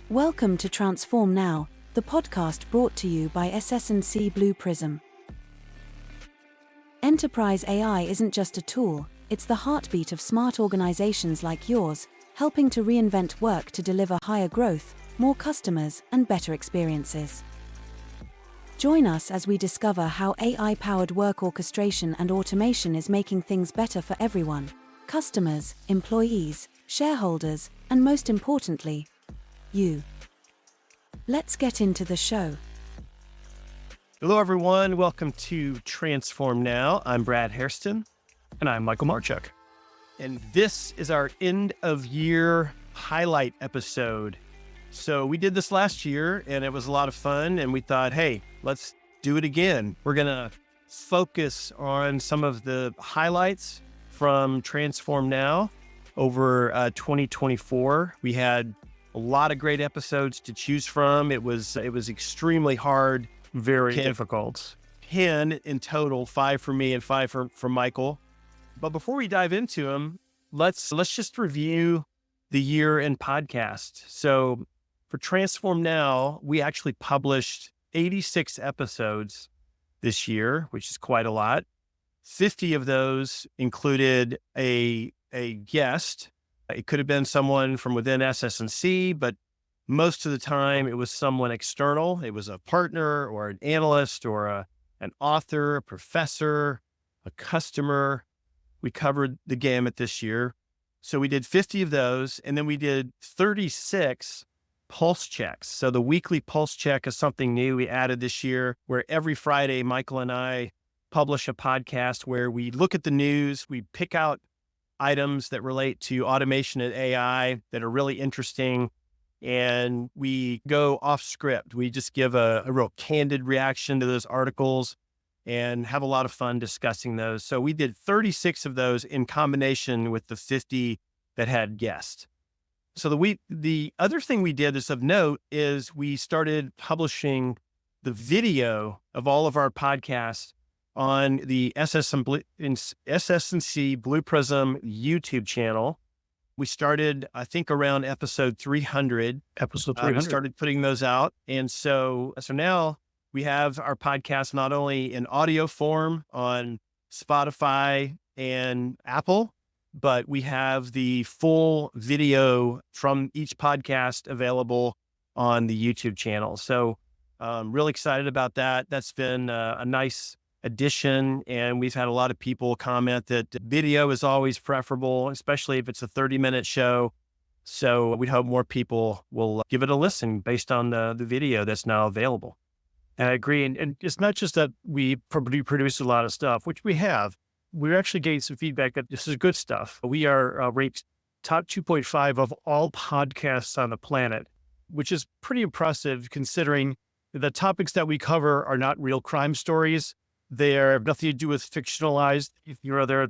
Welcome to Transform Now, the podcast brought to you by SS&C Blue Prism. Enterprise AI isn't just a tool, it's the heartbeat of smart organizations like yours, helping to reinvent work to deliver higher growth, more customers, and better experiences. Join us as we discover how AI-powered work orchestration and automation is making things better for everyone: customers, employees, shareholders, and most importantly, you. Let's get into the show. Hello, everyone. Welcome to Transform Now. I'm Brad Hairston. And I'm Michael Marchuk. And this is our end of year highlight episode. So we did this last year and it was a lot of fun. And we thought, hey, let's do it again. We're going to focus on some of the highlights from Transform Now over 2024. We had a lot of great episodes to choose from. It was extremely hard. Very difficult. 10 in total, 5 for me and 5 for Michael. But before we dive into them, let's just review the year in podcast. So for Transform Now, we actually published 86 episodes this year, which is quite a lot. 50 of those included a guest. It could have been someone from within SS&C, but most of the time it was someone external. It was a partner or an analyst or an author, a professor, a customer. We covered the gamut this year. So we did 50 of those, and then we did 36 pulse checks. So the weekly pulse check is something new we added this year, where every Friday, Michael and I publish a podcast where we look at the news, we pick out items that relate to automation and AI that are really interesting, and we go off script. We just give a real candid reaction to those articles and have a lot of fun discussing those. So we did 36 of those in combination with the 50 that had guests. So the other thing we did that's of note is we started publishing the video of all of our podcasts on the SS&C Blue Prism YouTube channel. We started, I think, around episode 300. We started putting those out. And so now we have our podcast not only in audio form on Spotify and Apple, but we have the full video from each podcast available on the YouTube channel. So really excited about that. That's been a nice addition. And we've had a lot of people comment that video is always preferable, especially if it's a 30-minute show. So we hope more people will give it a listen based on the video that's now available. And I agree. And it's not just that we produce a lot of stuff, which we have. We're actually getting some feedback that this is good stuff. We are ranked top 2.5 of all podcasts on the planet, which is pretty impressive considering the topics that we cover are not real crime stories. They have nothing to do with fictionalized. If you're there,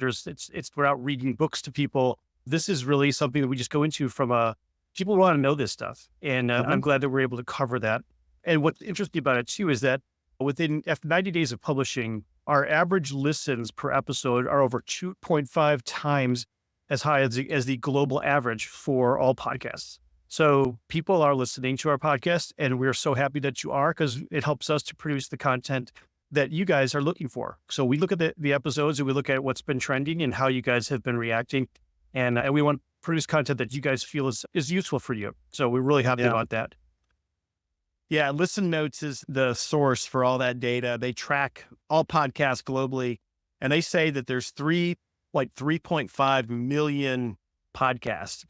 we're out reading books to people. This is really something that we just go into from people want to know this stuff. And I'm glad that we're able to cover that. And what's interesting about it too is that within 90 days of publishing, our average listens per episode are over 2.5 times as high as the global average for all podcasts. So people are listening to our podcast, and we're so happy that you are, because it helps us to produce the content that you guys are looking for. So we look at the episodes and we look at what's been trending and how you guys have been reacting. And we want to produce content that you guys feel is useful for you. So we're really happy about that. Yeah, Listen Notes is the source for all that data. They track all podcasts globally, and they say that there's 3.5 million podcasts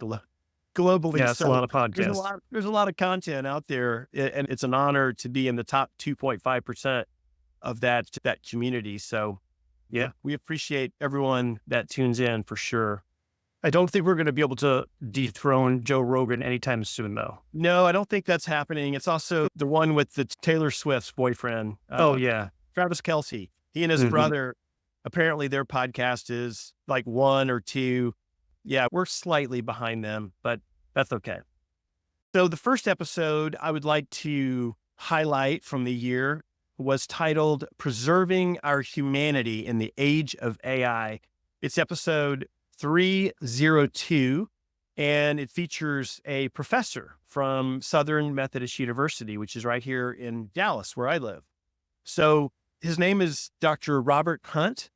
globally. Yeah, that's a lot of podcasts. There's a lot of content out there, and it's an honor to be in the top 2.5% of that community. So yeah, we appreciate everyone that tunes in for sure. I don't think we're going to be able to dethrone Joe Rogan anytime soon, though. No, I don't think that's happening. It's also the one with the Taylor Swift's boyfriend. Travis Kelce. He and his brother, apparently their podcast is like 1 or 2. Yeah, we're slightly behind them, but that's okay. So the first episode I would like to highlight from the year was titled Preserving Our Humanity in the Age of AI. It's episode 302, and it features a professor from Southern Methodist University, which is right here in Dallas, where I live. So his name is Dr. Robert Hunt,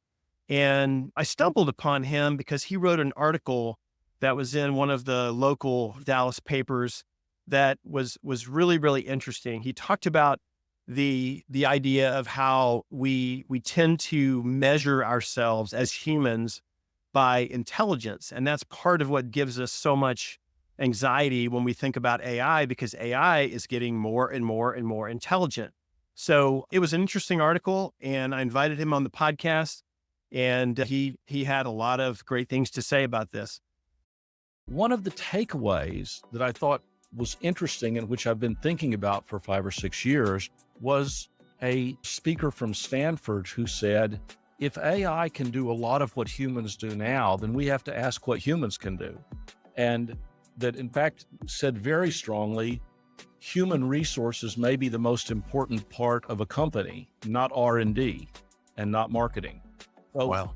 and I stumbled upon him because he wrote an article that was in one of the local Dallas papers that was really, really interesting. He talked about the idea of how we tend to measure ourselves as humans by intelligence. And that's part of what gives us so much anxiety when we think about AI, because AI is getting more and more and more intelligent. So it was an interesting article, and I invited him on the podcast, and he had a lot of great things to say about this. One of the takeaways that I thought was interesting, and which I've been thinking about for 5 or 6 years, was a speaker from Stanford who said, if AI can do a lot of what humans do now, then we have to ask what humans can do. And that, in fact, said very strongly, human resources may be the most important part of a company, not R&D and not marketing. So Wow.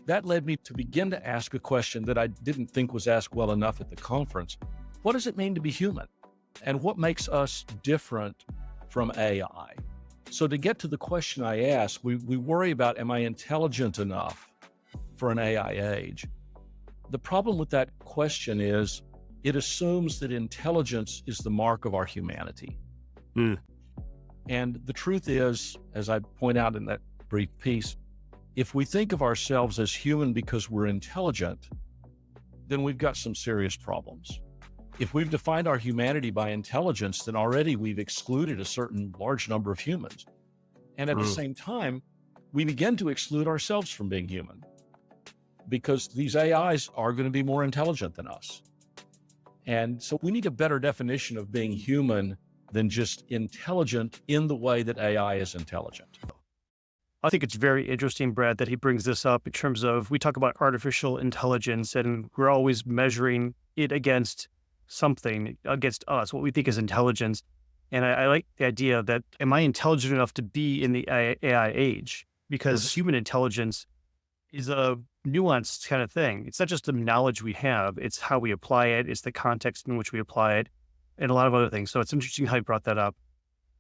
that led me to begin to ask a question that I didn't think was asked well enough at the conference. What does it mean to be human? And what makes us different from AI? So to get to the question I asked, we worry about, am I intelligent enough for an AI age? The problem with that question is it assumes that intelligence is the mark of our humanity. And the truth is, as I point out in that brief piece, if we think of ourselves as human because we're intelligent, then we've got some serious problems. If we've defined our humanity by intelligence, then already we've excluded a certain large number of humans. And at the same time, we begin to exclude ourselves from being human because these AIs are going to be more intelligent than us. And so we need a better definition of being human than just intelligent in the way that AI is intelligent. I think it's very interesting, Brad, that he brings this up in terms of, we talk about artificial intelligence and we're always measuring it against something, against us, what we think is intelligence. And I like the idea that, am I intelligent enough to be in the AI age? Because human intelligence is a nuanced kind of thing. It's not just the knowledge we have, it's how we apply it, it's the context in which we apply it, and a lot of other things. So it's interesting how you brought that up.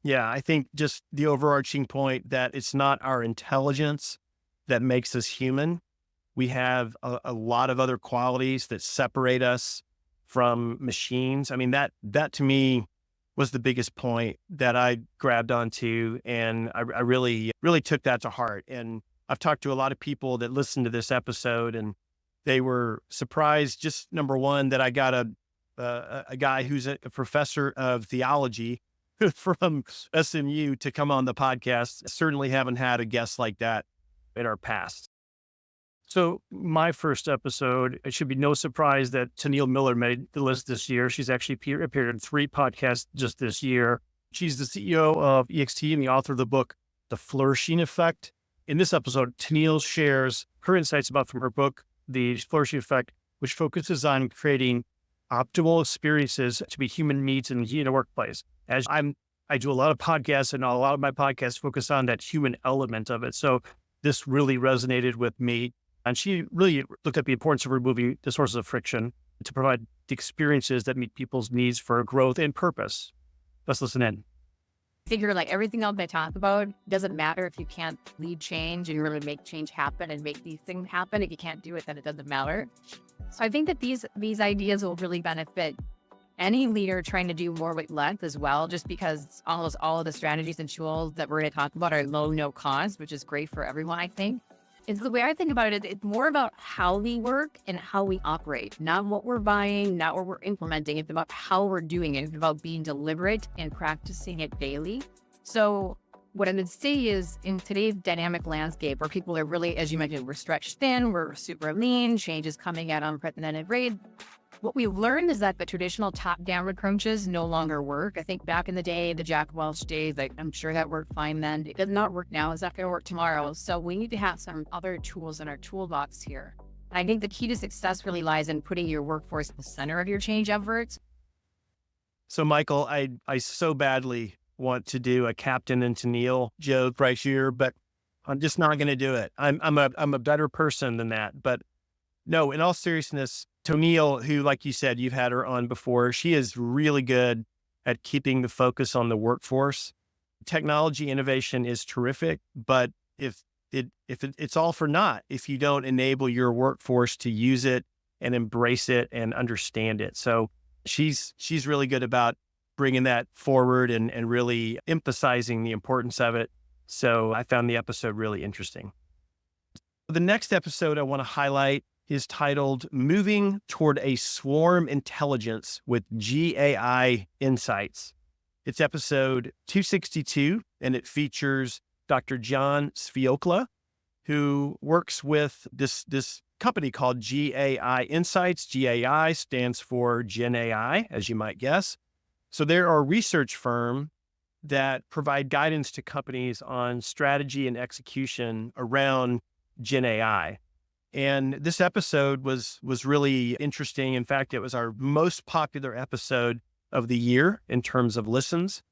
Yeah, I think just the overarching point that it's not our intelligence that makes us human. We have a lot of other qualities that separate us from machines. I mean, that to me was the biggest point that I grabbed onto, and I really took that to heart. And I've talked to a lot of people that listened to this episode, and they were surprised. Just number one, that I got a guy who's a professor of theology from SMU to come on the podcast. Certainly haven't had a guest like that in our past. So my first episode, it should be no surprise that Tennille Miller made the list this year. She's actually appeared in 3 podcasts just this year. She's the CEO of EXT and the author of the book, The Flourishing Effect. In this episode, Tennille shares her insights from her book, The Flourishing Effect, which focuses on creating optimal experiences to be human needs in a workplace. As I do a lot of podcasts, and a lot of my podcasts focus on that human element of it. So this really resonated with me. And she really looked at the importance of removing the sources of friction to provide the experiences that meet people's needs for growth and purpose. Let's listen in. Figure like everything else I talk about doesn't matter if you can't lead change and really make change happen and make these things happen. If you can't do it, then it doesn't matter. So I think that these ideas will really benefit any leader trying to do more with less as well, just because all of the strategies and tools that we're going to talk about are low, no cost, which is great for everyone, I think. It's the way I think about it, it's more about how we work and how we operate, not what we're buying, not what we're implementing. It's about how we're doing it. It's about being deliberate and practicing it daily. So what I would say is, in today's dynamic landscape where people are really, as you mentioned, we're stretched thin, we're super lean, change is coming at unprecedented rates. What we've learned is that the traditional top-down approaches no longer work. I think back in the day, the Jack Welch days, I'm sure that worked fine then. It does not work now. It's not going to work tomorrow. So we need to have some other tools in our toolbox here. And I think the key to success really lies in putting your workforce at the center of your change efforts. So, Michael, I so badly want to do a Captain and Tennille joke right here, but I'm just not going to do it. I'm a better person than that. But no, in all seriousness, Toneel, who, like you said, you've had her on before, she is really good at keeping the focus on the workforce. Technology innovation is terrific, but it's all for naught if you don't enable your workforce to use it and embrace it and understand it. So she's really good about bringing that forward and really emphasizing the importance of it. So I found the episode really interesting. The next episode I want to highlight is titled Moving Toward a Swarm Intelligence with GAI Insights. It's episode 262, and it features Dr. John Sviokla, who works with this company called GAI Insights. GAI stands for Gen AI, as you might guess. So they're a research firm that provide guidance to companies on strategy and execution around Gen AI. And this episode was really interesting. In fact, it was our most popular episode of the year in terms of listens.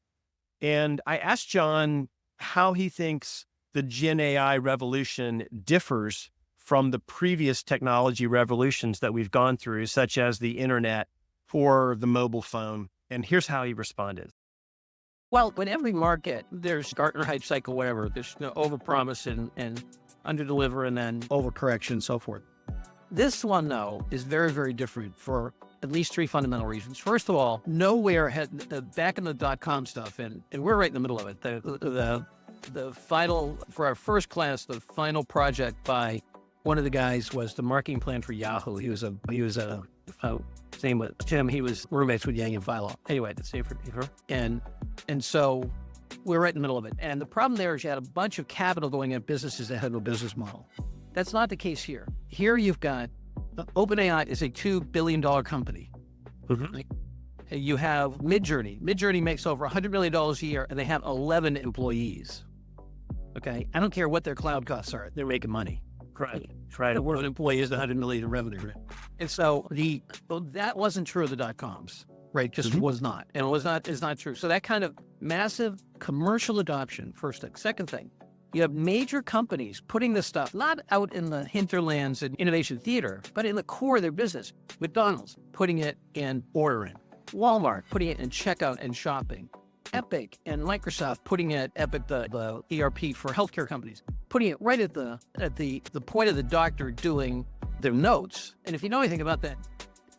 And I asked John how he thinks the Gen AI revolution differs from the previous technology revolutions that we've gone through, such as the internet or the mobile phone. And here's how he responded. Well, in every market, there's Gartner hype cycle, whatever. There's overpromise and underdeliver and then overcorrection and so forth. This one, though, is very, very different for at least three fundamental reasons. First of all, nowhere had back in the .com stuff, and we're right in the middle of it. The final, for our first class, the final project by one of the guys was the marketing plan for Yahoo. He was same with Tim. He was roommates with Yang and Philo. Anyway, that's safer. And so we're right in the middle of it. And the problem there is you had a bunch of capital going at businesses that had no business model. That's not the case here. Here you've got OpenAI is a $2 billion company. Mm-hmm. Like, you have Midjourney. Midjourney makes over $100 million a year, and they have 11 employees. Okay, I don't care what their cloud costs are; they're making money. Right. The word employee is the $100 million in revenue, right? And so that wasn't true of the .coms, right? Just was not, and is not true. So that kind of massive commercial adoption. First thing. Second thing, you have major companies putting this stuff not out in the hinterlands and innovation theater, but in the core of their business. McDonald's putting it in ordering, Walmart putting it in checkout and shopping, Epic and Microsoft putting it, Epic, the ERP for healthcare companies, putting it right at the point of the doctor doing their notes. And if you know anything about that,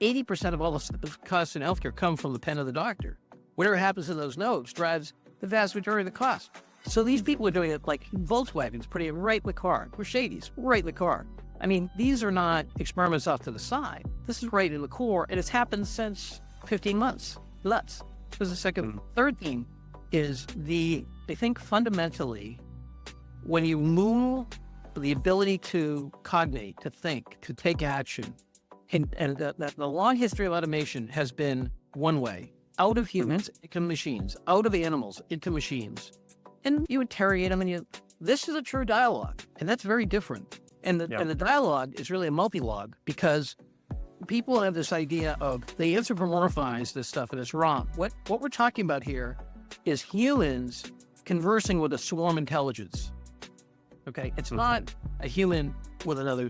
80% of all the costs in healthcare come from the pen of the doctor. Whatever happens in those notes drives the vast majority of the cost. So these people are doing it like Volkswagen's putting it right in the car, Mercedes, right in the car. I mean, these are not experiments off to the side. This is right in the core, and it's happened since 15 months. Nuts. There's a second. Third thing is I think fundamentally, when you move the ability to cognate, to think, to take action, and the long history of automation has been one way, out of humans into machines, out of animals into machines. And you interrogate them, and this is a true dialogue, and that's very different. And the dialogue is really a multi-log, because people have this idea of they anthropomorphize this stuff, and it's wrong. What we're talking about here is humans conversing with a swarm intelligence. Okay, it's not a human with another.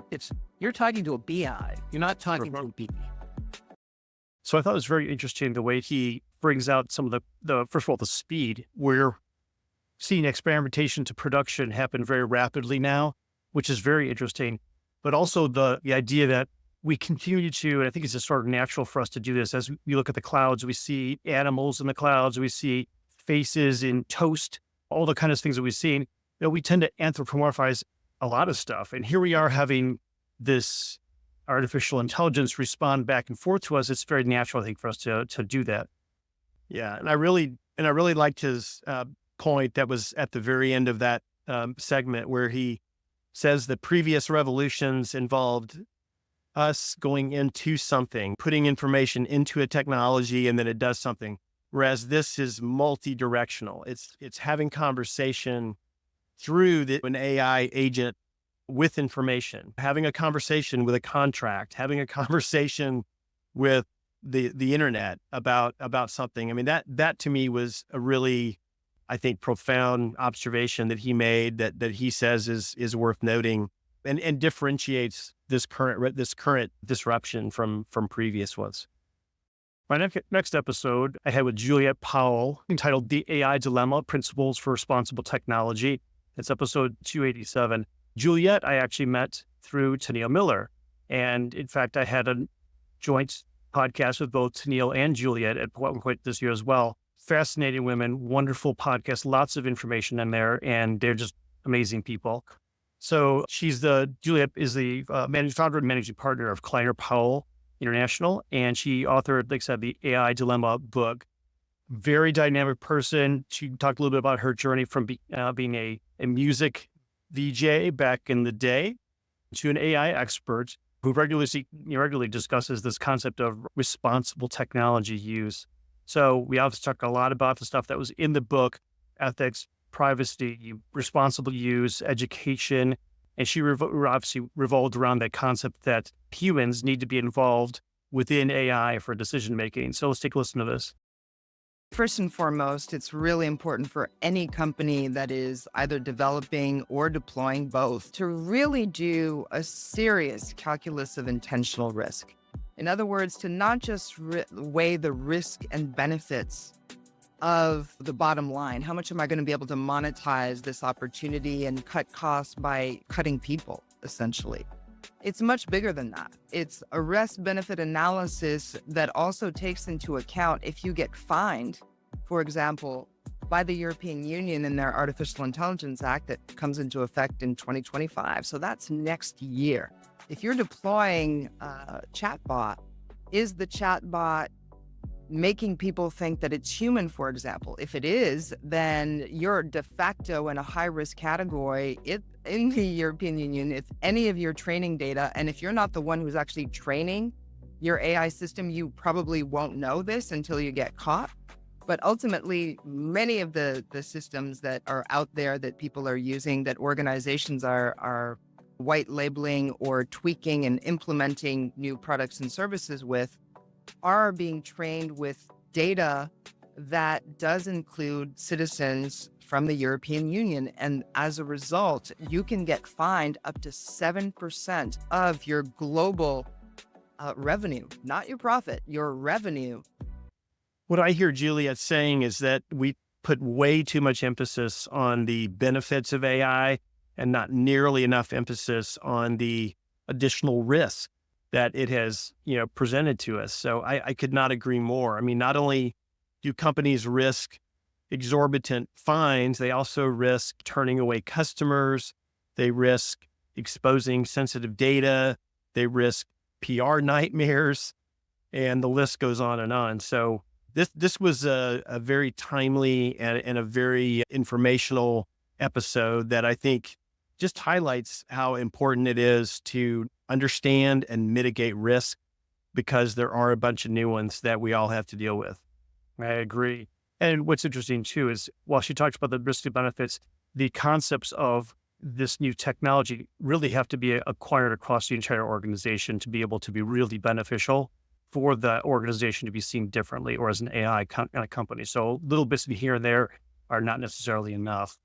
You're talking to a BI. You're not talking to a BI. So I thought it was very interesting the way he brings out some of the first of all, the speed. We're seeing experimentation to production happen very rapidly now, which is very interesting. But also the idea that we continue to, and I think it's just sort of natural for us to do this. As we look at the clouds, we see animals in the clouds, we see faces in toast, all the kind of things that we've seen. We tend to anthropomorphize a lot of stuff. And here we are having this artificial intelligence respond back and forth to us. It's very natural, I think, for us to do that. Yeah, and I really liked his point that was at the very end of that segment, where he says the previous revolutions involved us going into something, putting information into a technology, and then it does something. Whereas this is multi-directional. It's having conversation through an AI agent with information, having a conversation with a contract, having a conversation with the internet about something. I mean, that to me was a really, I think, profound observation that he made that he says is worth noting. and differentiates this current disruption from previous ones. My next episode I had with Juliet Powell, entitled The AI Dilemma, Principles for Responsible Technology. It's episode 287. Juliet, I actually met through Tennille Miller. And in fact, I had a joint podcast with both Tennille and Juliet at one point this year as well. Fascinating women, wonderful podcast, lots of information in there, and they're just amazing people. So Juliet is the founder and managing partner of Kleiner Powell International, and she authored, like I said, the AI Dilemma book. Very dynamic person. She talked a little bit about her journey from being a music VJ back in the day to an AI expert who regularly discusses this concept of responsible technology use. So we obviously talk a lot about the stuff that was in the book: ethics, privacy, responsible use, education. And she obviously revolved around that concept that humans need to be involved within AI for decision making. So let's take a listen to this. First and foremost, it's really important for any company that is either developing or deploying both to really do a serious calculus of intentional risk. In other words, to not just weigh the risk and benefits of the bottom line. How much am I going to be able to monetize this opportunity and cut costs by cutting people, essentially? It's much bigger than that. It's a risk-benefit analysis that also takes into account if you get fined, for example, by the European Union in their Artificial Intelligence Act that comes into effect in 2025. So that's next year. If you're deploying a chatbot, is the chatbot making people think that it's human, for example? If it is, then you're de facto in a high-risk category in the European Union. If any of your training data, and if you're not the one who's actually training your AI system, you probably won't know this until you get caught. But ultimately, many of the systems that are out there that people are using, that organizations are white labeling or tweaking and implementing new products and services with, are being trained with data that does include citizens from the European Union. And as a result, you can get fined up to 7% of your global revenue, not your profit, your revenue. What I hear Juliet saying is that we put way too much emphasis on the benefits of AI and not nearly enough emphasis on the additional risk that it has, presented to us. So I could not agree more. I mean, not only do companies risk exorbitant fines, they also risk turning away customers. They risk exposing sensitive data. They risk PR nightmares, and the list goes on and on. So this was a very timely and a very informational episode that I think just highlights how important it is to understand and mitigate risk, because there are a bunch of new ones that we all have to deal with. I agree. And what's interesting too is, while she talks about the risk and benefits, the concepts of this new technology really have to be acquired across the entire organization to be able to be really beneficial for the organization to be seen differently, or as an AI company. So little bits of here and there are not necessarily enough.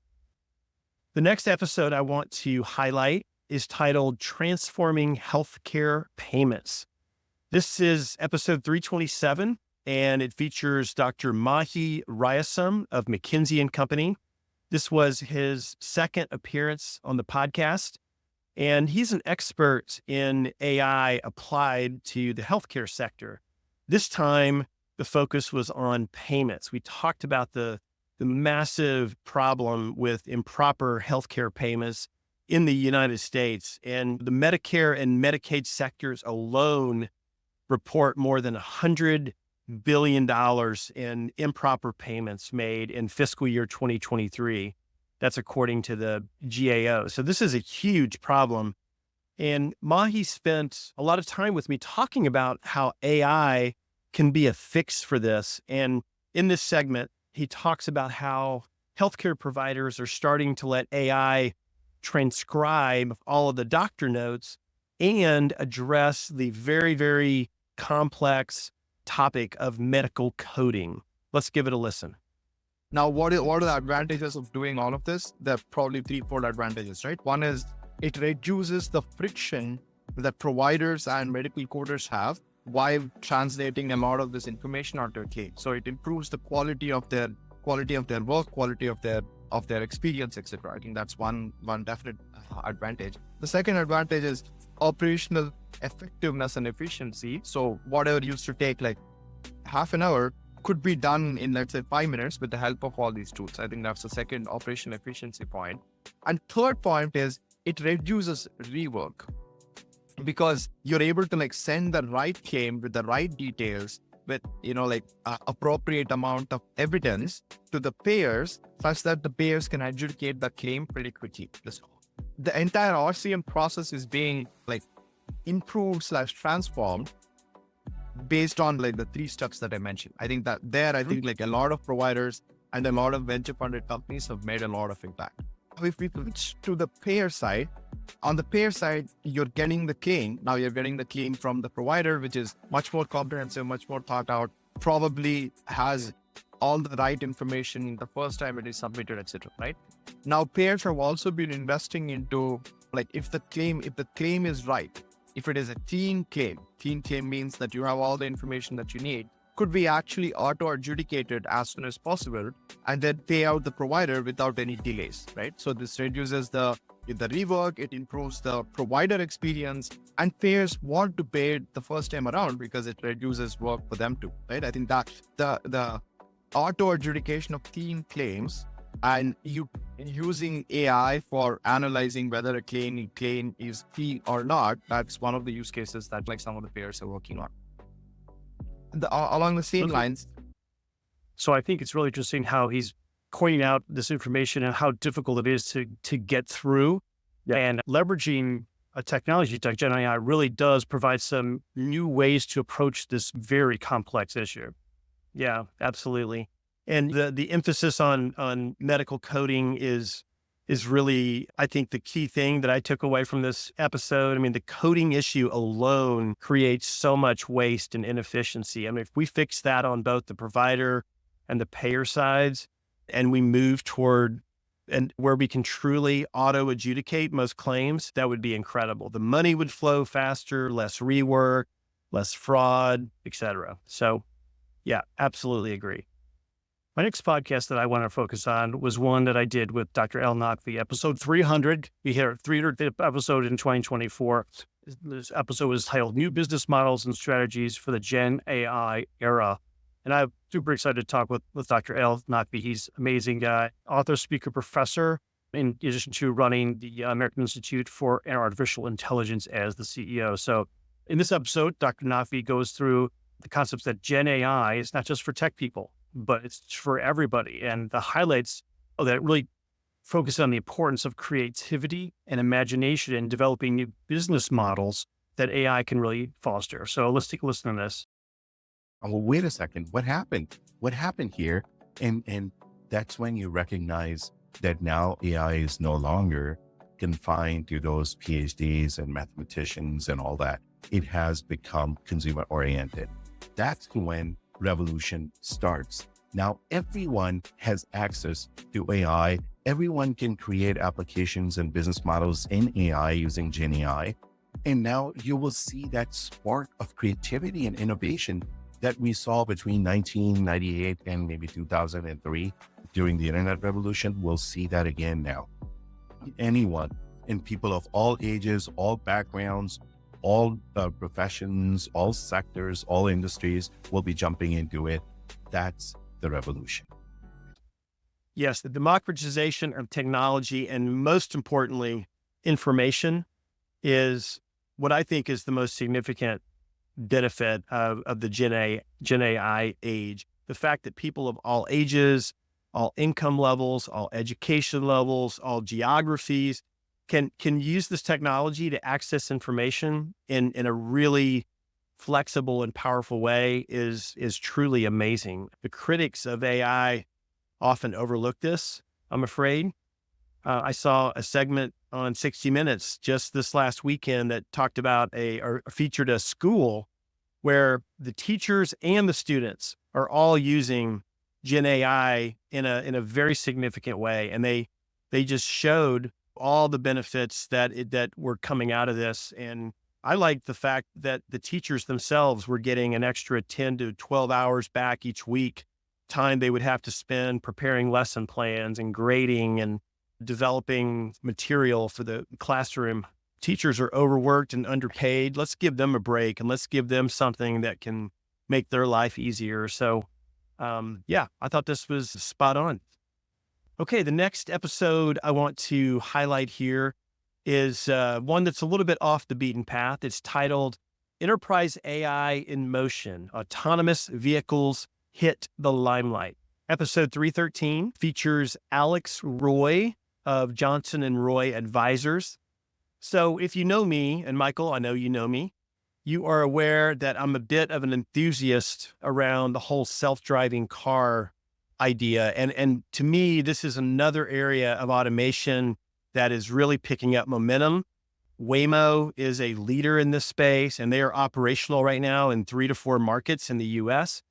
The next episode I want to highlight is titled Transforming Healthcare Payments. This is episode 327, and it features Dr. Mahi Ryasam of McKinsey & Company. This was his second appearance on the podcast, and he's an expert in AI applied to the healthcare sector. This time, the focus was on payments. We talked about the massive problem with improper healthcare payments in the United States. And the Medicare and Medicaid sectors alone report more than $100 billion in improper payments made in fiscal year 2023. That's according to the GAO. So this is a huge problem. And Mahi spent a lot of time with me talking about how AI can be a fix for this. And in this segment, he talks about how healthcare providers are starting to let AI transcribe all of the doctor notes and address the very, very complex topic of medical coding. Let's give it a listen. Now, what are the advantages of doing all of this? There are probably 3-4 advantages, right? One is it reduces the friction that providers and medical coders have while translating a lot of this information onto a claim. So it improves the quality of their work, quality of their experience, etc. I think that's one definite advantage. The second advantage is operational effectiveness and efficiency. So whatever used to take like half an hour could be done in, let's say, 5 minutes with the help of all these tools. I think that's the second operational efficiency point. And third point is it reduces rework, because you're able to like send the right claim with the right details with, appropriate amount of evidence to the payers such that the payers can adjudicate the claim pretty quickly. The entire RCM process is being like improved/transformed based on like the 3 steps that I mentioned. I think that I think like a lot of providers and a lot of venture funded companies have made a lot of impact. If we switch to the payer side, on the payer side, you're getting the claim. Now you're getting the claim from the provider, which is much more comprehensive, much more thought out, probably has all the right information the first time it is submitted, etc. Right? Now payers have also been investing into like if the claim is right, if it is a clean claim means that you have all the information that you need, could be actually auto-adjudicated as soon as possible and then pay out the provider without any delays, right? So this reduces the rework, it improves the provider experience, and payers want to pay it the first time around because it reduces work for them too, right? I think that the auto-adjudication of clean claims and using AI for analyzing whether a claim is clean or not, that's one of the use cases that like some of the payers are working on. Along the same lines. So I think it's really interesting how he's pointing out this information and how difficult it is to get through. Yeah. And leveraging a technology like Gen AI really does provide some new ways to approach this very complex issue. Yeah, absolutely. And the emphasis on medical coding is really, I think, the key thing that I took away from this episode. I mean, the coding issue alone creates so much waste and inefficiency. I mean, if we fix that on both the provider and the payer sides, and we move toward and where we can truly auto adjudicate most claims, that would be incredible. The money would flow faster, less rework, less fraud, etc. So yeah, absolutely agree. My next podcast that I want to focus on was one that I did with Dr. El Naqvi, episode 300. We hit our 300th episode in 2024. This episode was titled New Business Models and Strategies for the Gen AI Era. And I'm super excited to talk with Dr. El Naqvi. He's an amazing guy, author, speaker, professor, in addition to running the American Institute for Artificial Intelligence as the CEO. So in this episode, Dr. Naqvi goes through the concepts that Gen AI is not just for tech people, but it's for everybody. And the highlights that really focus on the importance of creativity and imagination in developing new business models that AI can really foster. So let's take a listen to this. Well, wait a second. What happened? What happened here? And that's when you recognize that now AI is no longer confined to those PhDs and mathematicians and all that. It has become consumer oriented. That's when revolution starts. Now, everyone has access to AI. Everyone can create applications and business models in AI using Gen AI. And now you will see that spark of creativity and innovation that we saw between 1998 and maybe 2003 during the internet revolution. We'll see that again now. Anyone and people of all ages, all backgrounds, all professions, all sectors, all industries will be jumping into it. That's the revolution. Yes, the democratization of technology and most importantly, information is what I think is the most significant benefit of the Gen AI age. The fact that people of all ages, all income levels, all education levels, all geographies can use this technology to access information in a really flexible and powerful way is truly amazing. The critics of AI often overlook this, I'm afraid. I saw a segment on 60 Minutes just this last weekend that talked about or featured a school where the teachers and the students are all using Gen AI in a very significant way. And they just showed all the benefits that were coming out of this. And I liked the fact that the teachers themselves were getting an extra 10 to 12 hours back each week, time they would have to spend preparing lesson plans and grading and developing material for the classroom. Teachers are overworked and underpaid. Let's give them a break and let's give them something that can make their life easier. So, I thought this was spot on. Okay, the next episode I want to highlight here is one that's a little bit off the beaten path. It's titled Enterprise AI in Motion, Autonomous Vehicles Hit the Limelight. Episode 313 features Alex Roy of Johnson & Roy Advisors. So if you know me, and Michael, I know you know me, you are aware that I'm a bit of an enthusiast around the whole self-driving car idea. And to me, this is another area of automation that is really picking up momentum. Waymo is a leader in this space, and they are operational right now in 3 to 4 markets in the US.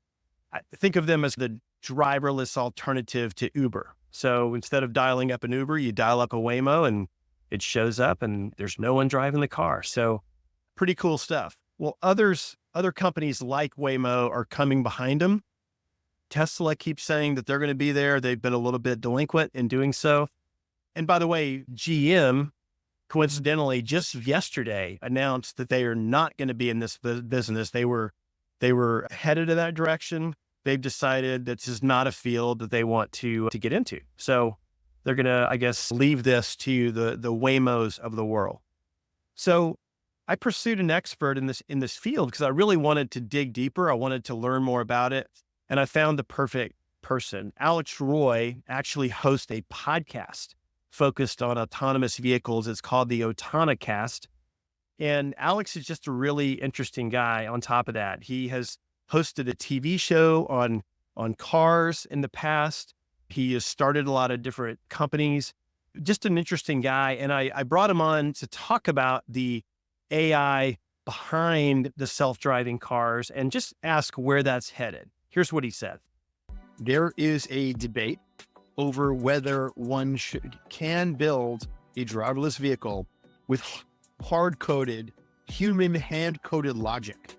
I think of them as the driverless alternative to Uber. So instead of dialing up an Uber, you dial up a Waymo and it shows up and there's no one driving the car. So pretty cool stuff. Well, other companies like Waymo are coming behind them. Tesla keeps saying that they're going to be there. They've been a little bit delinquent in doing so. And by the way, GM, coincidentally, just yesterday announced that they are not going to be in this business. They were headed in that direction. They've decided that this is not a field that they want to get into. So they're going to, I guess, leave this to the Waymos of the world. So I pursued an expert in this field because I really wanted to dig deeper. I wanted to learn more about it. And I found the perfect person. Alex Roy actually hosts a podcast focused on autonomous vehicles. It's called the Autonocast. And Alex is just a really interesting guy on top of that. He has hosted a TV show on cars in the past. He has started a lot of different companies. Just an interesting guy. And I brought him on to talk about the AI behind the self-driving cars and just ask where that's headed. Here's what he said. There is a debate over whether one can build a driverless vehicle with hard-coded, human hand-coded logic.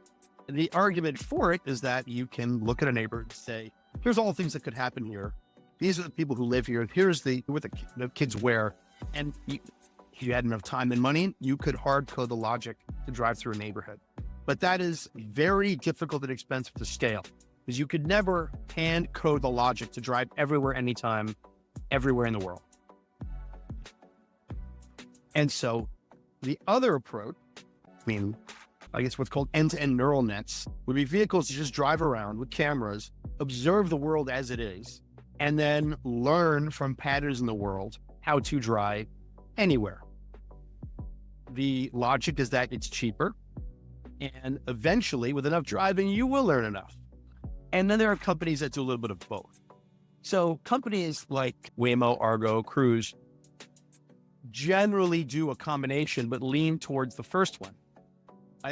And the argument for it is that you can look at a neighbor and say, here's all the things that could happen here. These are the people who live here. Here's what the kids wear. And if you had enough time and money, you could hard-code the logic to drive through a neighborhood. But that is very difficult and expensive to scale, because you could never hand code the logic to drive everywhere, anytime, everywhere in the world. And so the other approach, I guess what's called end-to-end neural nets, would be vehicles that just drive around with cameras, observe the world as it is, and then learn from patterns in the world how to drive anywhere. The logic is that it's cheaper, and eventually, with enough driving, you will learn enough. And then there are companies that do a little bit of both. So companies like Waymo, Argo, Cruise generally do a combination, but lean towards the first one.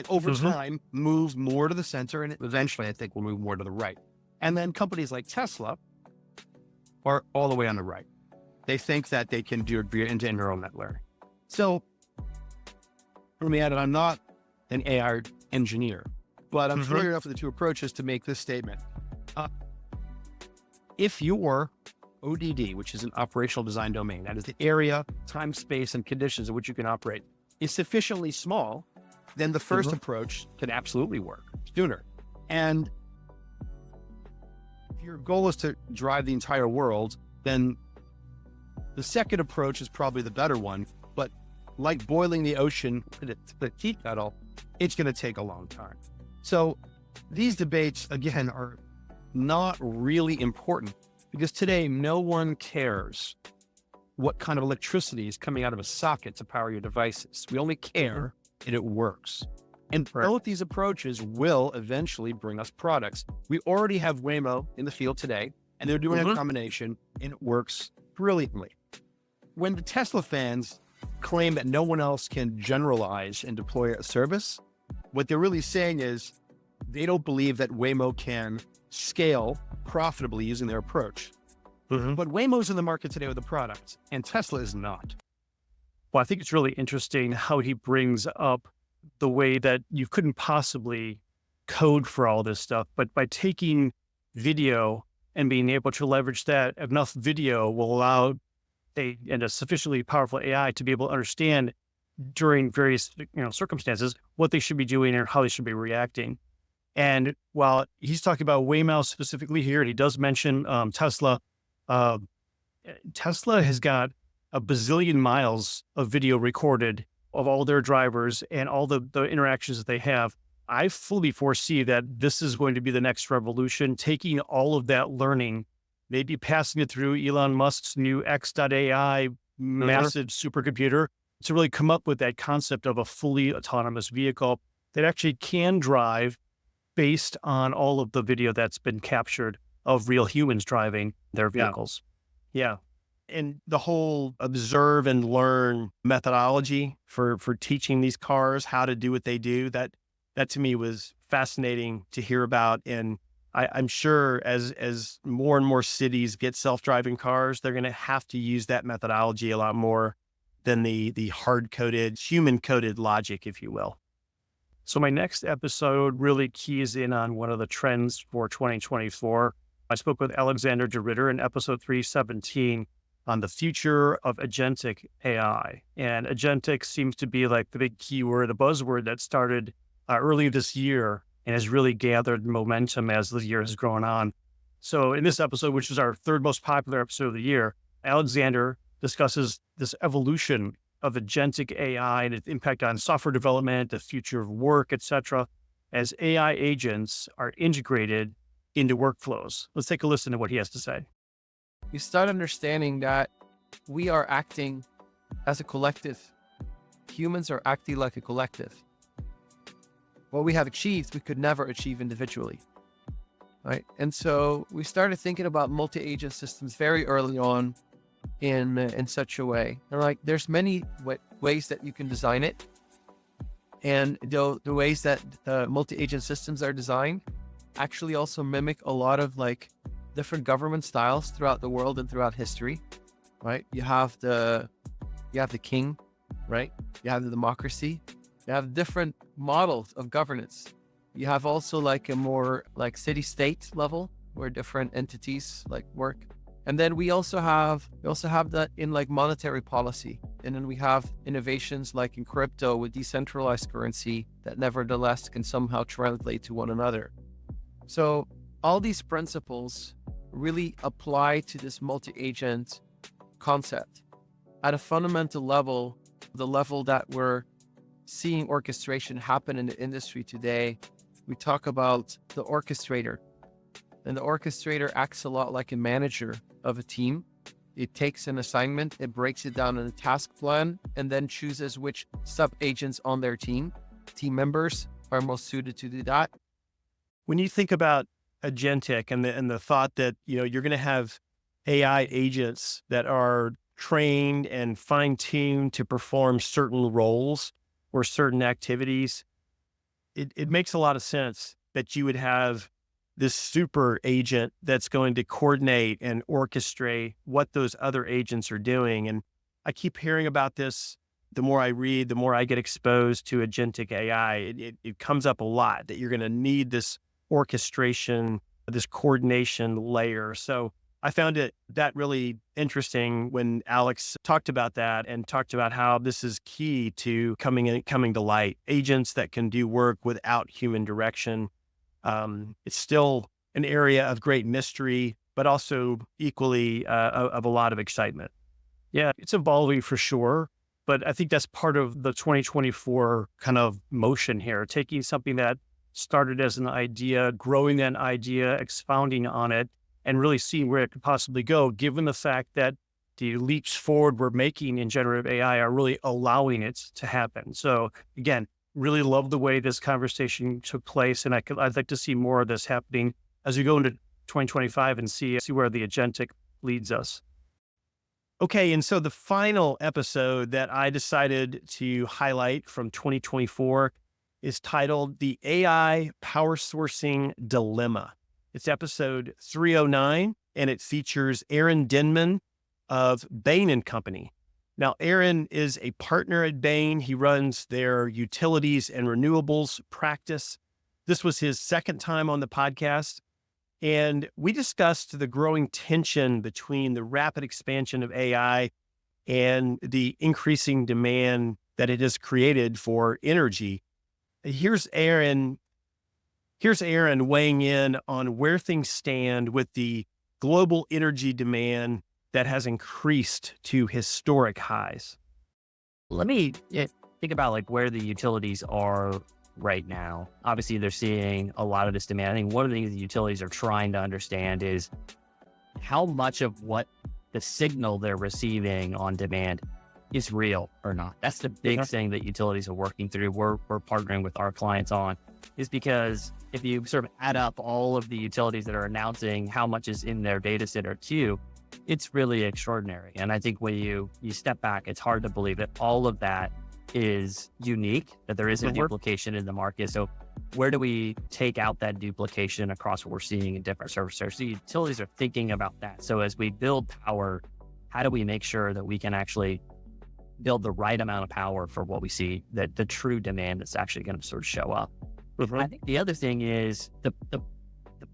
Over time, move more to the center, and eventually, I think, will move more to the right. And then companies like Tesla are all the way on the right. They think that they can do it via end-to-end neural net learning. So, let me add it, I'm not an AI engineer, but I'm familiar enough with the two approaches to make this statement. If your ODD, which is an operational design domain, that is the area, time, space, and conditions in which you can operate, is sufficiently small, then the first approach can absolutely work sooner. And if your goal is to drive the entire world, then the second approach is probably the better one. But like boiling the ocean with a tea kettle, it's going to take a long time. So these debates, again, are not really important because today no one cares what kind of electricity is coming out of a socket to power your devices. We only care that it works. And both these approaches will eventually bring us products. We already have Waymo in the field today, and they're doing a combination, and it works brilliantly. When the Tesla fans claim that no one else can generalize and deploy a service, what they're really saying is they don't believe that Waymo can scale profitably using their approach. But Waymo's in the market today with a product, and Tesla is not. Well, I think it's really interesting how he brings up the way that you couldn't possibly code for all this stuff, but by taking video and being able to leverage that, enough video will allow a sufficiently powerful AI to be able to understand during various circumstances what they should be doing or how they should be reacting. And while he's talking about Waymo specifically here, and he does mention Tesla, Tesla has got a bazillion miles of video recorded of all their drivers and all the interactions that they have. I fully foresee that this is going to be the next revolution, taking all of that learning, maybe passing it through Elon Musk's new X.AI massive supercomputer to really come up with that concept of a fully autonomous vehicle that actually can drive based on all of the video that's been captured of real humans driving their vehicles. Yeah. And the whole observe and learn methodology for teaching these cars how to do what they do, that to me was fascinating to hear about. And I'm sure as more and more cities get self-driving cars, they're going to have to use that methodology a lot more than the hard-coded, human-coded logic, if you will. So my next episode really keys in on one of the trends for 2024. I spoke with Alexander DeRitter in episode 317 on the future of agentic AI. And agentic seems to be like the big keyword, a buzzword that started early this year and has really gathered momentum as the year has grown on. So in this episode, which is our third most popular episode of the year, Alexander discusses this evolution of agentic AI and its impact on software development, the future of work, etc., as AI agents are integrated into workflows. Let's take a listen to what he has to say. You start understanding that we are acting as a collective. Humans are acting like a collective. What we have achieved, we could never achieve individually, right? And so we started thinking about multi-agent systems very early on in such a way. And like, there's many ways that you can design it. And the ways that multi-agent systems are designed actually also mimic a lot of like different government styles throughout the world and throughout history, right? You have the king, right? You have the democracy. You have different models of governance. You have also like a more like city-state level where different entities like work. And then we also have that in like monetary policy. And then we have innovations like in crypto with decentralized currency that nevertheless can somehow translate to one another. So all these principles really apply to this multi-agent concept. At a fundamental level, the level that we're seeing orchestration happen in the industry today, we talk about the orchestrator. And the orchestrator acts a lot like a manager of a team. It takes an assignment, it breaks it down in a task plan, and then chooses which sub-agents on their team members are most suited to do that. When you think about agentic and the thought that, you're going to have AI agents that are trained and fine-tuned to perform certain roles or certain activities, it makes a lot of sense that you would have this super agent that's going to coordinate and orchestrate what those other agents are doing. And I keep hearing about this. The more I read, the more I get exposed to agentic AI. It comes up a lot that you're going to need this orchestration, this coordination layer. So I found that really interesting when Alex talked about that and talked about how this is key to coming to light. Agents that can do work without human direction. It's still an area of great mystery, but also equally of a lot of excitement. Yeah, it's evolving for sure, but I think that's part of the 2024 kind of motion here, taking something that started as an idea, growing that idea, expounding on it, and really seeing where it could possibly go, given the fact that the leaps forward we're making in generative AI are really allowing it to happen. So again, really love the way this conversation took place, and I'd like to see more of this happening as we go into 2025 and see where the agentic leads us. Okay, and so the final episode that I decided to highlight from 2024 is titled The AI Power Sourcing Dilemma. It's episode 309, and it features Aaron Denman of Bain & Company. Now, Aaron is a partner at Bain. He runs their utilities and renewables practice. This was his second time on the podcast. And we discussed the growing tension between the rapid expansion of AI and the increasing demand that it has created for energy. Here's Aaron weighing in on where things stand with the global energy demand that has increased to historic highs. Let me think about like where the utilities are right now. Obviously, they're seeing a lot of this demand. I think one of the things the utilities are trying to understand is how much of what the signal they're receiving on demand is real or not. That's the big thing that utilities are working through. We're partnering with our clients on, is because if you sort of add up all of the utilities that are announcing how much is in their data center queue, it's really extraordinary. And I think when you step back, it's hard to believe that all of that is unique, that there isn't duplication in the market. So where do we take out that duplication across what we're seeing in different service areas? So utilities are thinking about that. So as we build power, how do we make sure that we can actually build the right amount of power for what we see, that the true demand that's actually going to sort of show up? I think the other thing is the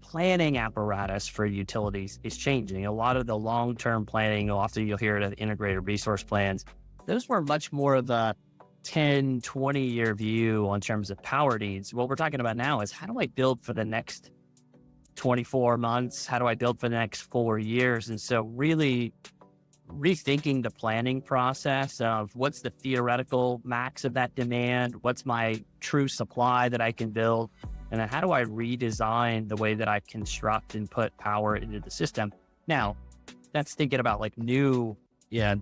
planning apparatus for utilities is changing. A lot of the long-term planning, often you'll hear it of integrated resource plans. Those were much more of a 10, 20-year view in terms of power needs. What we're talking about now is how do I build for the next 24 months? How do I build for the next 4 years? And so really rethinking the planning process of what's the theoretical max of that demand? What's my true supply that I can build? And then how do I redesign the way that I construct and put power into the system? Now, that's thinking about like new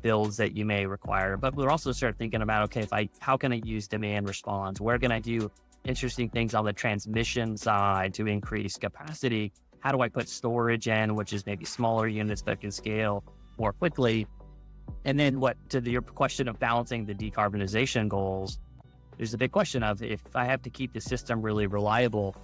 builds that you may require, but we're also start thinking about, okay, how can I use demand response? Where can I do interesting things on the transmission side to increase capacity? How do I put storage in, which is maybe smaller units that can scale more quickly? And then your question of balancing the decarbonization goals, there's a big question of, if I have to keep the system really reliable,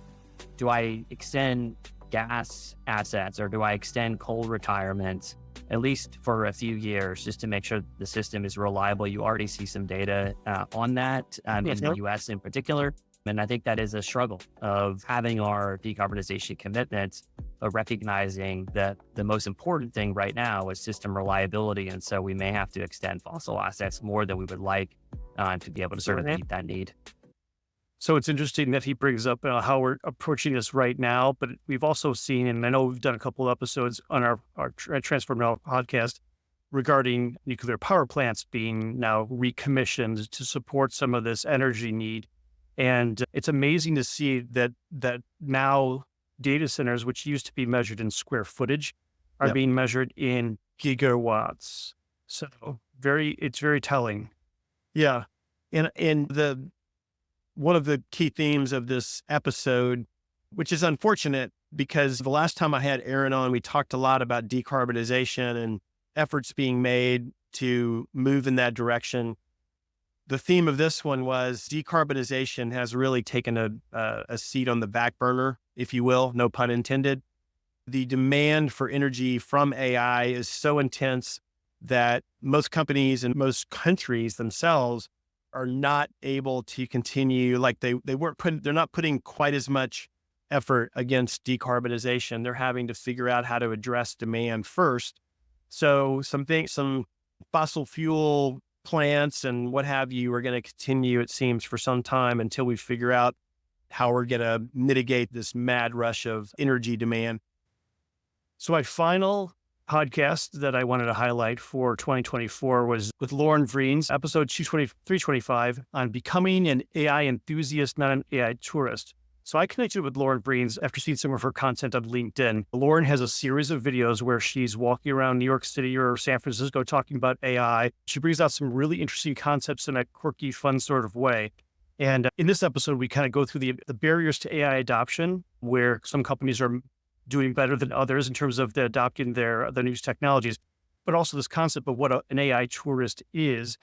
do I extend gas assets or do I extend coal retirements, at least for a few years, just to make sure the system is reliable? You already see some data on that in the US in particular. And I think that is a struggle of having our decarbonization commitments, but recognizing that the most important thing right now is system reliability. And so we may have to extend fossil assets more than we would like to be able to sort of meet that need. So it's interesting that he brings up how we're approaching this right now, but we've also seen, and I know we've done a couple of episodes on our Transform Now podcast regarding nuclear power plants being now recommissioned to support some of this energy need. And it's amazing to see that now data centers, which used to be measured in square footage, are being measured in gigawatts. So it's very telling. Yeah. And one of the key themes of this episode, which is unfortunate because the last time I had Aaron on, we talked a lot about decarbonization and efforts being made to move in that direction. The theme of this one was decarbonization has really taken a seat on the back burner, if you will, no pun intended. The demand for energy from AI is so intense that most companies and most countries themselves are not able to continue, like they're not putting quite as much effort against decarbonization. They're having to figure out how to address demand first. So some fossil fuel plants and what have you are going to continue, it seems, for some time until we figure out how we're going to mitigate this mad rush of energy demand. So my final podcast that I wanted to highlight for 2024 was with Lauren Vriens, episode 325 on becoming an AI enthusiast, not an AI tourist. So I connected with Lauren Vriens after seeing some of her content on LinkedIn. Lauren has a series of videos where she's walking around New York City or San Francisco talking about AI. She brings out some really interesting concepts in a quirky, fun sort of way. And in this episode, we kind of go through the barriers to AI adoption, where some companies are doing better than others in terms of adopting their new technologies, but also this concept of what an AI tourist is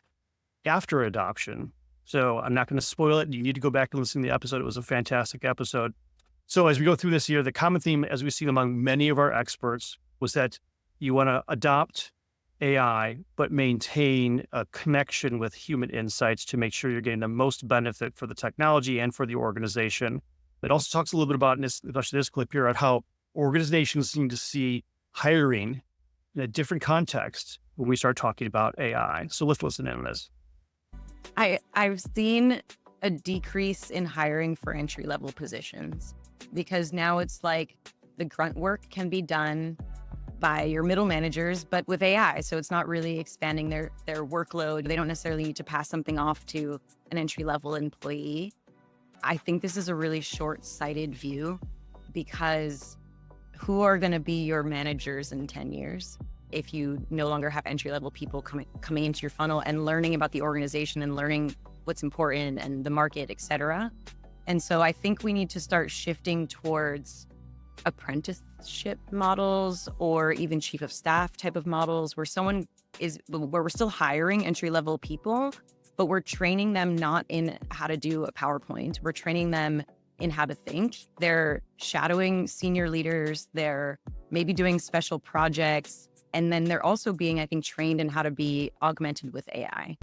after adoption. So I'm not going to spoil it. You need to go back and listen to the episode. It was a fantastic episode. So as we go through this year, the common theme, as we see among many of our experts, was that you want to adopt AI, but maintain a connection with human insights to make sure you're getting the most benefit for the technology and for the organization. It also talks a little bit about, especially this clip here, on how organizations need to see hiring in a different context when we start talking about AI. So let's listen in on this. I've seen a decrease in hiring for entry-level positions because now it's like the grunt work can be done by your middle managers, but with AI. So it's not really expanding their workload. They don't necessarily need to pass something off to an entry-level employee. I think this is a really short-sighted view because who are going to be your managers in 10 years if you no longer have entry-level people coming into your funnel and learning about the organization and learning what's important and the market, et cetera. And so I think we need to start shifting towards apprenticeship models or even chief of staff type of models where we're still hiring entry-level people, but we're training them not in how to do a PowerPoint. We're training them in how to think. They're shadowing senior leaders. They're maybe doing special projects. And then they're also being, I think, trained in how to be augmented with AI.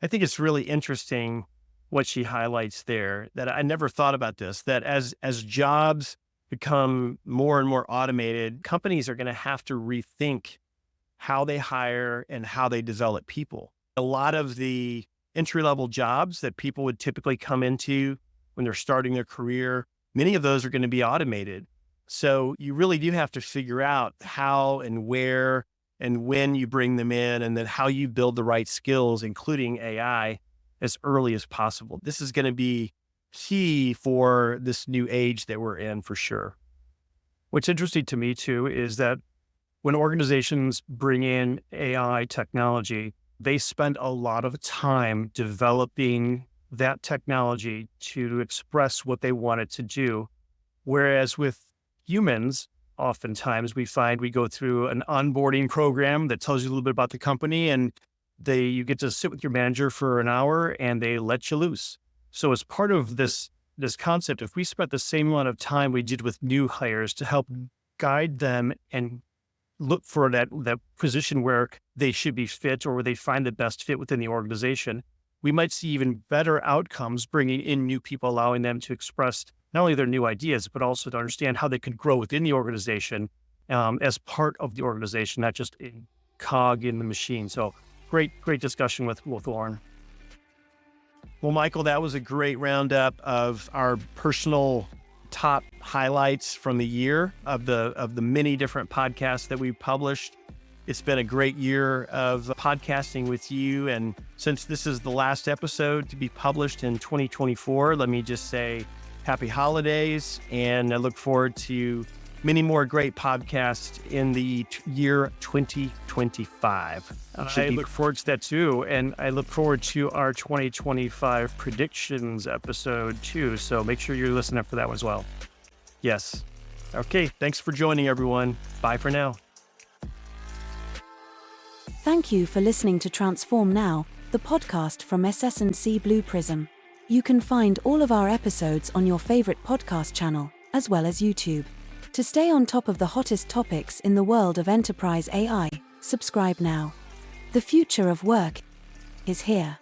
I think it's really interesting what she highlights there, that I never thought about this, that as jobs become more and more automated, companies are going to have to rethink how they hire and how they develop people. A lot of the entry-level jobs that people would typically come into when they're starting their career, many of those are going to be automated. So you really do have to figure out how and where and when you bring them in, and then how you build the right skills, including AI, as early as possible. This is going to be key for this new age that we're in, for sure. What's interesting to me too is that when organizations bring in AI technology, they spend a lot of time developing that technology to express what they want it to do. Whereas with humans, oftentimes we find we go through an onboarding program that tells you a little bit about the company, and you get to sit with your manager for an hour and they let you loose. So as part of this concept, if we spent the same amount of time we did with new hires to help guide them and look for that position where they should be fit or where they find the best fit within the organization, we might see even better outcomes bringing in new people, allowing them to express not only their new ideas, but also to understand how they could grow within the organization as part of the organization, not just a cog in the machine. So great discussion with Lauren. Well, Michael, that was a great roundup of our personal top highlights from the year of the many different podcasts that we published. It's been a great year of podcasting with you. And since this is the last episode to be published in 2024, let me just say happy holidays. And I look forward to many more great podcasts in the year 2025. I look forward to that too. And I look forward to our 2025 predictions episode too. So make sure you're listening for that one as well. Yes. Okay. Thanks for joining, everyone. Bye for now. Thank you for listening to Transform Now, the podcast from SS&C Blue Prism. You can find all of our episodes on your favorite podcast channel, as well as YouTube. To stay on top of the hottest topics in the world of enterprise AI, subscribe now. The future of work is here.